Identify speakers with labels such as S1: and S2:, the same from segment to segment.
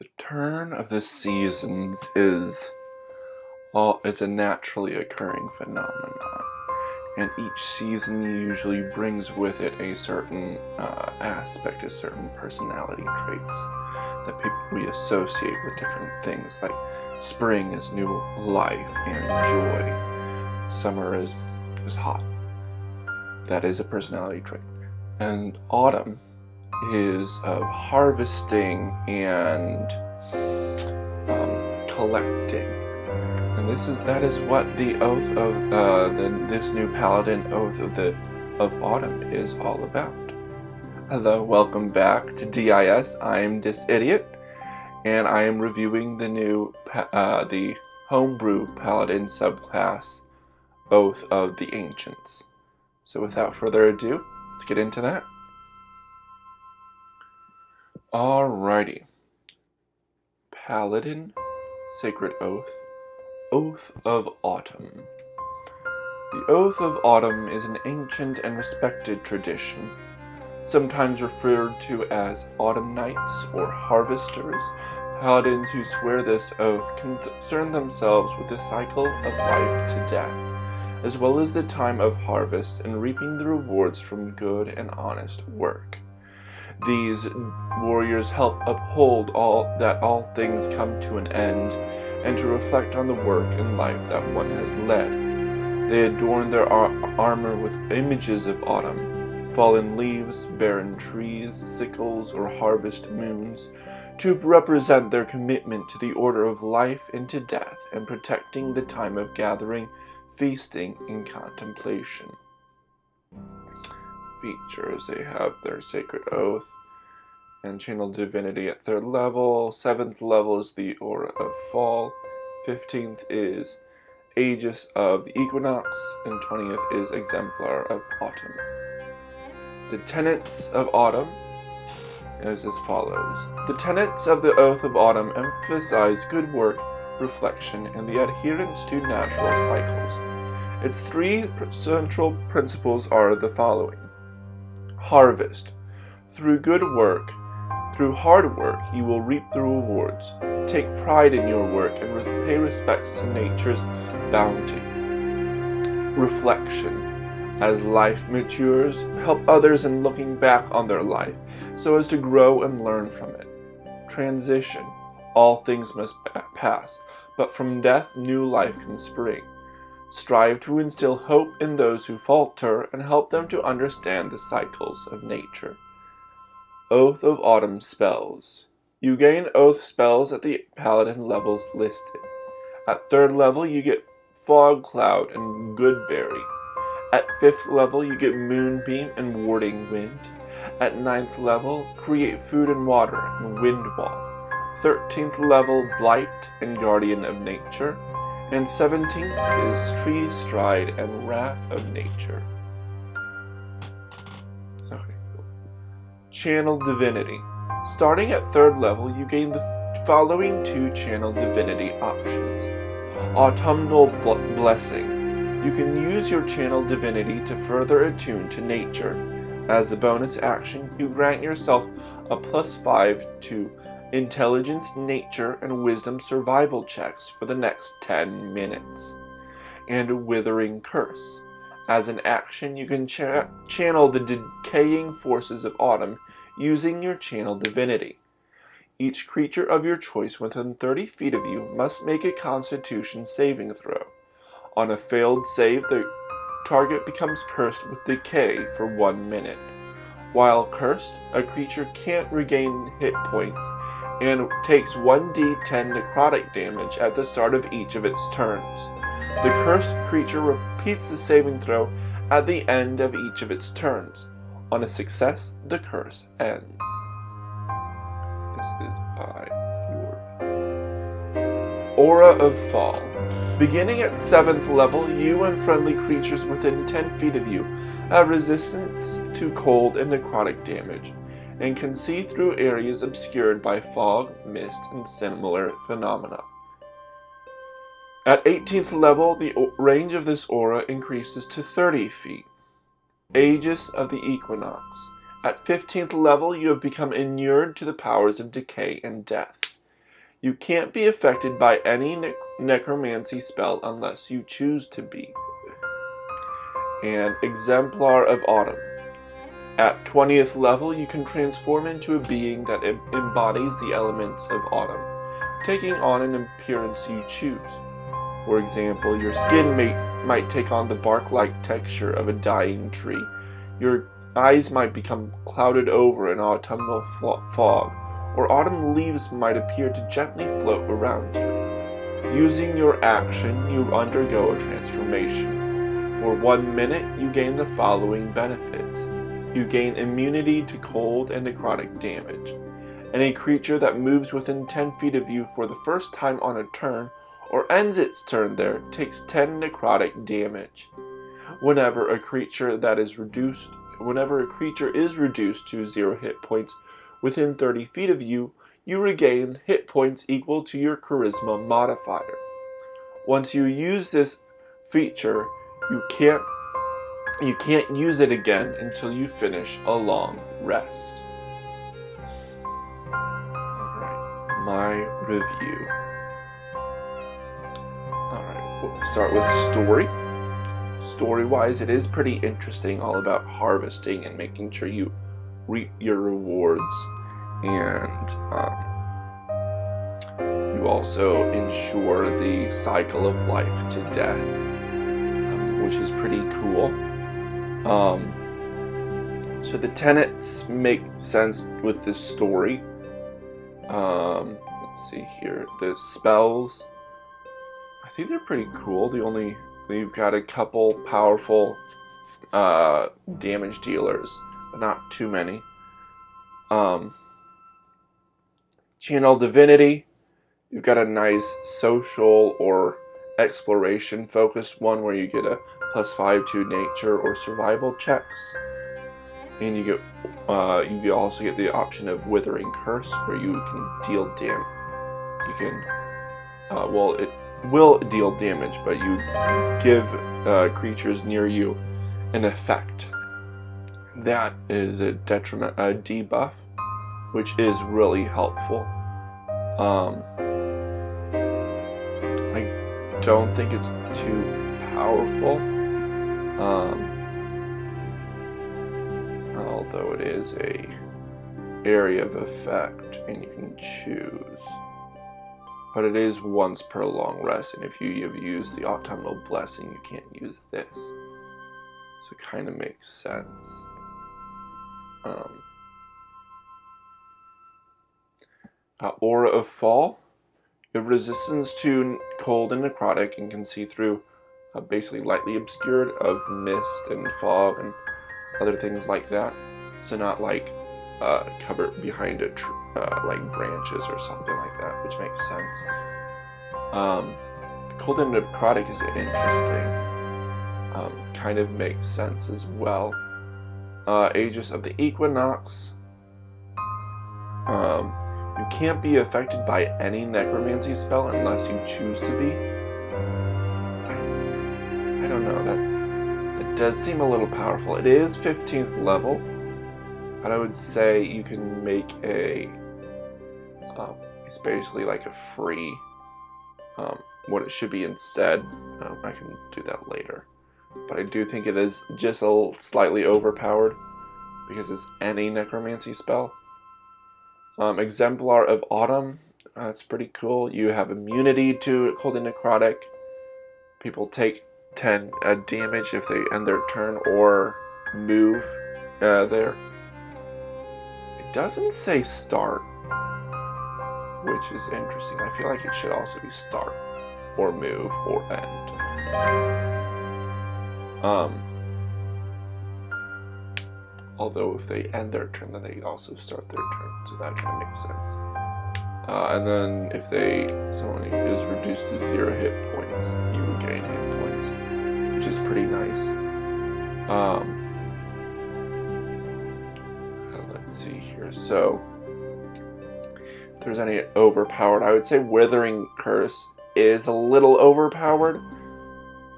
S1: The turn of the seasons it's a naturally occurring phenomenon, and each season usually brings with it a certain aspect, a certain personality traits that we associate with different things. Like spring is new life and joy. Summer is hot. That is a personality trait. And autumn is of harvesting and collecting. And that is what the oath of this new Paladin oath of autumn is all about. Hello, welcome back to DIS. I'm this idiot, and I am reviewing the new the Homebrew Paladin subclass Oath of the Ancients. So without further ado, let's get into that. Alrighty. Paladin, Sacred Oath, Oath of Autumn. The Oath of Autumn is an ancient and respected tradition, sometimes referred to as Autumn Knights or Harvesters. Paladins who swear this oath concern themselves with the cycle of life to death, as well as the time of harvest and reaping the rewards from good and honest work. These warriors help uphold all things come to an end, and to reflect on the work and life that one has led. They adorn their armor with images of autumn, fallen leaves, barren trees, sickles, or harvest moons, to represent their commitment to the order of life into death and protecting the time of gathering, feasting, and contemplation. Features: they have their sacred oath and channel divinity at 3rd level. 7th level is the aura of fall. 15th is Aegis of the Equinox, and 20th is Exemplar of Autumn. The tenets of Autumn is as follows. The tenets of the Oath of Autumn emphasize good work, reflection, and the adherence to natural cycles. Its 3 central principles are the following. Harvest. Through hard work, you will reap the rewards. Take pride in your work and pay respects to nature's bounty. Reflection. As life matures, help others in looking back on their life so as to grow and learn from it. Transition. All things must pass, but from death new life can spring. Strive to instill hope in those who falter and help them to understand the cycles of nature. Oath of Autumn spells. You gain oath spells at the Paladin levels listed. At 3rd level you get Fog Cloud and Goodberry. At 5th level you get Moonbeam and Warding Wind. At 9th level, Create Food and Water and Wind Wall. 13th level, Blight and Guardian of Nature. And 17th is Tree Stride and Wrath of Nature. Okay, cool. Channel Divinity. Starting at 3rd level, you gain the following 2 Channel Divinity options. Autumnal Blessing. You can use your Channel Divinity to further attune to nature. As a bonus action, you grant yourself a +5 to Intelligence, Nature, and Wisdom survival checks for the next 10 minutes. And Withering Curse. As an action, you can channel the decaying forces of autumn using your channel divinity. Each creature of your choice within 30 feet of you must make a Constitution saving throw. On a failed save, the target becomes cursed with decay for 1 minute. While cursed, a creature can't regain hit points and takes 1d10 necrotic damage at the start of each of its turns. The cursed creature repeats the saving throw at the end of each of its turns. On a success, the curse ends. This is by your Aura of Fall. Beginning at 7th level, you and friendly creatures within 10 feet of you have resistance to cold and necrotic damage, and can see through areas obscured by fog, mist, and similar phenomena. At 18th level, the range of this aura increases to 30 feet. Aegis of the Equinox. At 15th level, you have become inured to the powers of decay and death. You can't be affected by any necromancy spell unless you choose to be. And Exemplar of Autumn. At 20th level, you can transform into a being that embodies the elements of autumn, taking on an appearance you choose. For example, your skin might take on the bark-like texture of a dying tree. Your eyes might become clouded over in autumnal fog, or autumn leaves might appear to gently float around you. Using your action, you undergo a transformation. For 1 minute, you gain the following benefits. You gain immunity to cold and necrotic damage. Any creature that moves within 10 feet of you for the first time on a turn, or ends its turn there, takes 10 necrotic damage. Whenever a creature is reduced to 0 hit points within 30 feet of you, you regain hit points equal to your charisma modifier. Once you use this feature, you can't use it again until you finish a long rest. Alright, my review. Alright, we'll start with story. Story-wise, it is pretty interesting, all about harvesting and making sure you reap your rewards, and you also ensure the cycle of life to death, which is pretty cool. So the tenets make sense with this story. Let's see here. The spells, I think they're pretty cool. You've got a couple powerful damage dealers, but not too many. Channel Divinity, you've got a nice social or exploration focused one where you get a +5 to nature or survival checks, and you also get the option of Withering Curse, where you can deal damage. It will deal damage, but you give creatures near you an effect that is a debuff, which is really helpful. I don't think it's too powerful, although it is a area of effect and you can choose. But it is once per long rest, and if you have used the Autumnal Blessing, you can't use this. So it kind of makes sense. Aura of Fall. You have resistance to cold and necrotic and can see through basically lightly obscured of mist and fog and other things like that. So not like covered behind like branches or something like that, which makes sense. Cold and necrotic is interesting. Kind of makes sense as well. Aegis of the Equinox. You can't be affected by any necromancy spell unless you choose to be. I don't know, that does seem a little powerful. It is 15th level, but I would say you can make it's basically like a free, what it should be instead. I can do that later. But I do think it is just a slightly overpowered because it's any necromancy spell. Exemplar of Autumn, that's pretty cool. You have immunity to cold and necrotic. People take 10 damage if they end their turn or move there. It doesn't say start, which is interesting. I feel like it should also be start or move or end. Although if they end their turn, then they also start their turn, so that kind of makes sense. And then if someone is reduced to 0 hit points, you regain hit points, which is pretty nice. Let's see here. So, if there's any overpowered, I would say Withering Curse is a little overpowered.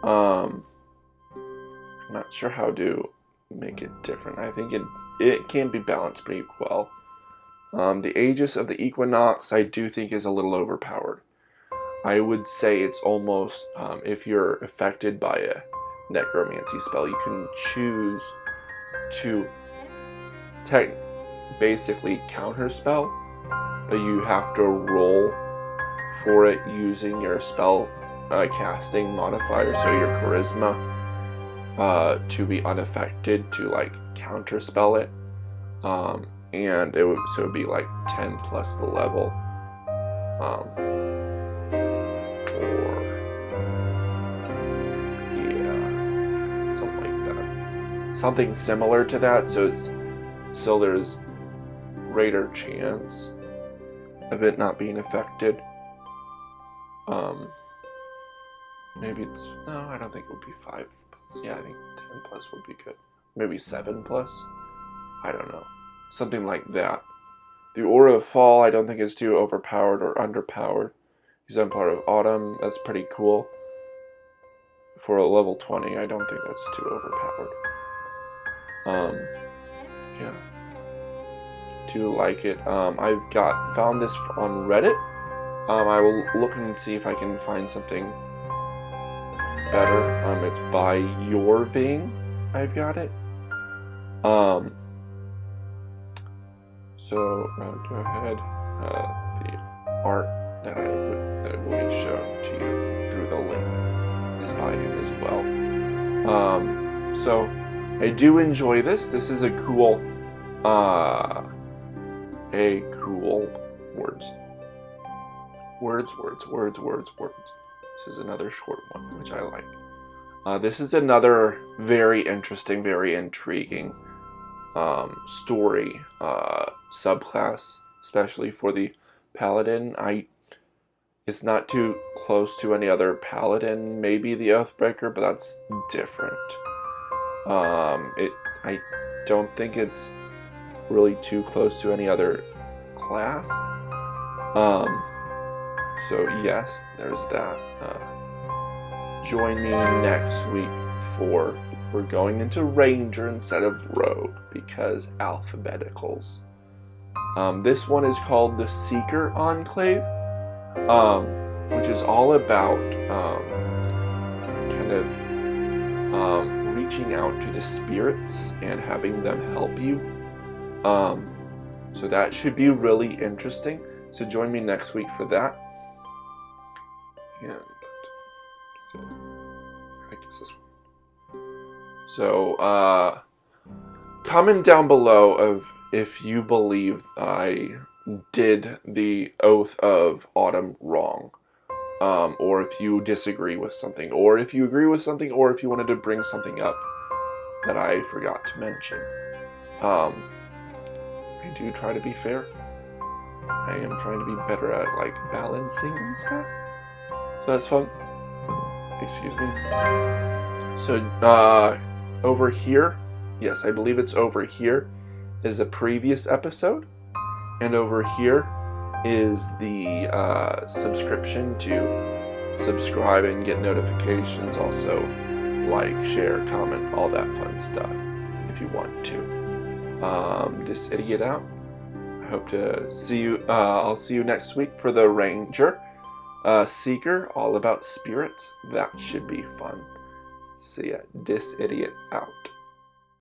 S1: I'm not sure how to make it different. I think it can be balanced pretty well. The Aegis of the Equinox I do think is a little overpowered. I would say it's almost, if you're affected by a necromancy spell, you can choose to basically counterspell, but you have to roll for it using your spell casting modifier, so your charisma, to be unaffected to like counterspell it. And it would be like 10 plus the level. Or yeah, something like that. Something similar to that, so there's greater chance of it not being affected. Maybe it's, no, I don't think it would be 5 plus. Yeah, I think 10 plus would be good. Maybe 7 plus? I don't know. Something like that. The Aura of Fall I don't think is too overpowered or underpowered. Exemplar of Autumn, that's pretty cool. For a level 20, I don't think that's too overpowered. Yeah. Do like it. I've found this on Reddit. I will look and see if I can find something better. It's by Your Ving. I've got it. So go ahead. The art that will be shown to you through the link is by him as well. So I do enjoy this. This is a cool words. This is another short one, which I like. This is another very interesting, very intriguing story subclass, especially for the Paladin. It's not too close to any other Paladin, maybe the Oathbreaker, but that's different. I don't think it's really too close to any other class. So yes, there's that. Join me next week for, we're going into Ranger instead of Rogue because alphabeticals. This one is called the Seeker Enclave, which is all about kind of reaching out to the spirits and having them help you. So that should be really interesting. So join me next week for that. And I guess this one. So comment down below of if you believe I did the Oath of Autumn wrong, or if you disagree with something, or if you agree with something, or if you wanted to bring something up that I forgot to mention. I do try to be fair. I am trying to be better at like balancing and stuff. So that's fun. Excuse me. So over here, yes, I believe it's over here, is a previous episode. And over here is the subscription to subscribe and get notifications. Also like, share, comment, all that fun stuff if you want to. This idiot out. I hope to see you. I'll see you next week for the Ranger Seeker, all about spirits. That should be fun. See ya. This idiot out.